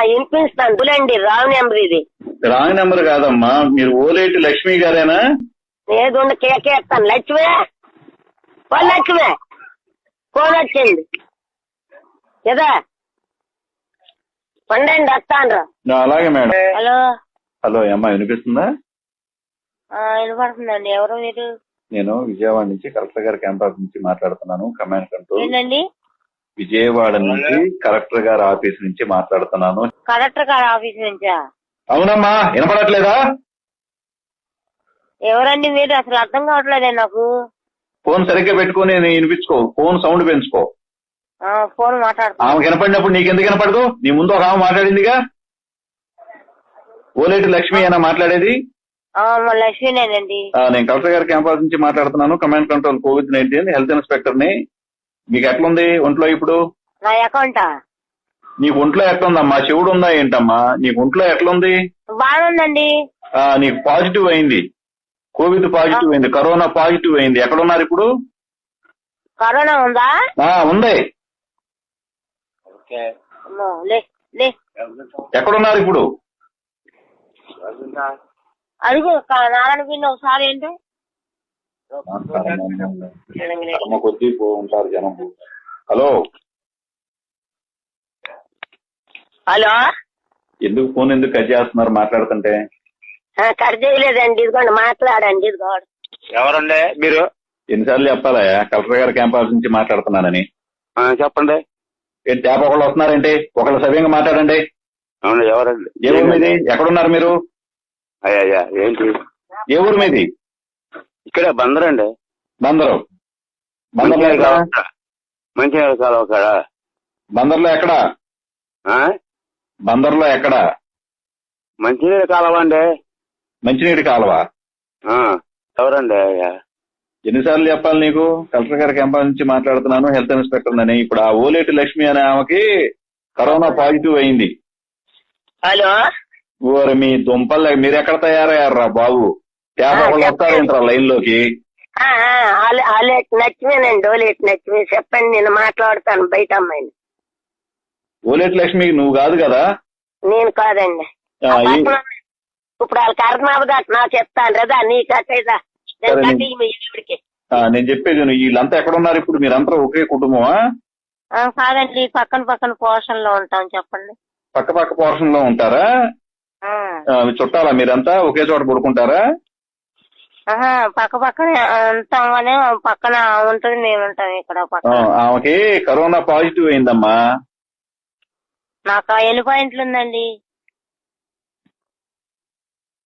వినిపిస్తాను చూడండి. Wrong number ఇది. రాంగ్ నెంబర్ కాదమ్మా, మీరు ఓలేటి లక్ష్మి గారేనా? ఏదుండి కేకేస్తాను. లక్ష్మే లక్ష్మే ఫోన్ వచ్చింది కదా, పండండి వస్తాను. అలాగే మేడం. హలో హలో అమ్మా, వినిపిస్తుందా? వినపడుతుందండి. ఎవరు మీరు? నేను విజయవాడ నుంచి కలెక్టర్ గారి క్యాంప్ ఆఫీస్ నుంచి మాట్లాడుతున్నాను. Command control. ఏంటండి? విజయవాడ నుంచి కలెక్టర్ గారి ఆఫీస్ నుంచి మాట్లాడుతున్నాను. కలెక్టర్ గారి ఆఫీస్ నుంచా? అవునమ్మా, వినపడట్లేదా? ఎవరండి మీరు? అసలు అర్థం కావట్లేదే నాకు. ఫోన్ సరిగ్గా పెట్టుకుని వినిపించుకో, ఫోన్ సౌండ్ పెంచుకో. ఫోన్ మాట్లాడుతున్నా. ఆమె వినపడినప్పుడు నీకెందుకు వినపడదు? నీ ముందు ఒక ఆమె మాట్లాడిందిగా. ఓలేటి లక్ష్మి అయినా మాట్లాడేది? లక్ష్మీనేనండి. నేను కలెక్టర్ గారి క్యాంప్ ఆఫీస్ నుంచి మాట్లాడుతున్నాను. Command control COVID-19 health inspector ని. మీకు ఎట్లుంది ఒంట్లో ఇప్పుడు? నా అకౌంటా? నీకు ఒంట్లో ఎట్లుందమ్మా? చెవుడు ఉందా ఏంటమ్మా? నీకు ఒంట్లో ఎట్లుంది? బాగుందండి. నీకు పాజిటివ్ అయింది, కోవిడ్ పాజిటివ్ అయింది, కరోనా పాజిటివ్ అయింది. ఎక్కడున్నారు ఇప్పుడు? కరోనా ఉందా? ఉంది. ఎక్కడున్నారు ఇప్పుడు? అడుగు నారాయణ పిన్ని ఒకసారి. ఏంటి కొద్దీ ఉంటారు జనం. హలో హలో, ఎందుకు ఫోన్ ఎందుకు కట్ చేస్తున్నారు మాట్లాడుతుంటే? కట్ చేయలేదండి. ఇదిగోండి మాట్లాడండి. ఇదిగోండి. ఎవరండి మీరు? ఎన్నిసార్లు చెప్పాలా కలెక్టర్ గారి క్యాంప్ ఆఫీస్ నుంచి మాట్లాడుతున్నానని? చెప్పండి. ఏంటి ట్యాప్ ఒకళ్ళు వస్తున్నారంటే? ఒకళ్ళు సవ్యంగా మాట్లాడండి. అవును, ఎవరండి? ఏ ఊరు మీది? ఎక్కడున్నారు మీరు? అయ్యా ఏంటి? ఏ ఊరు మీది? ఇక్కడే బందరండి. బందరు. బందర్లో ఎక్కడ? మంచినీళ్ళ కాలువ కాడ. బందర్లో ఎక్కడ? బందర్లో ఎక్కడ? మంచినీళ్ళ కాలువ అండి. మంచినీటి కాలువ. ఎవరండి? అయ్యా ఎన్నిసార్లు చెప్పాలి నీకు? కలెక్టర్ గారి క్యాంప్ నుంచి మాట్లాడుతున్నాను, హెల్త్ ఇన్స్పెక్టర్ అని. ఇప్పుడు ఆ ఓలేటి లక్ష్మి అనే ఆమెకి కరోనా పాజిటివ్ అయింది. హలో, ఓరి మీ దుంపల్, మీరు ఎక్కడ తయారయ్యారా బాబు? ట్యాప్ ఒకళ్ళు వస్తారేంట్రా లైన్ లోకి? లక్ష్మీనండి. ఓలేటి లక్ష్మి. చెప్పండి, నేను మాట్లాడతాను బయట అమ్మాయిని. ఓలేటి లక్ష్మికి నువ్వు కాదు కదా? నేను కాదండి. ఇప్పుడు వాళ్ళకి అర్థం అవ్వదు. నా చెప్తాను కదా, నీకైదా నేను చెప్పేది వీళ్ళంతా ఎక్కడున్నారు ఇప్పుడు? మీరంతా ఒకే కుటుంబమా? కాదండి, పక్కన పోర్షన్ లో ఉంటాం. చెప్పండి. పక్క పోర్షన్ లో ఉంటారా? చుట్టాలా మీరంతా? ఒకే చోట పడుకుంటారా? పక్కనే ఉంటాం కానీ పక్కన ఉంటుంది, మేము ఉంటాం ఇక్కడ. ఆమెకి కరోనా పాజిటివ్ అయిందమ్మా. నాకు ఎన్ని పాయింట్లు ఉందండి?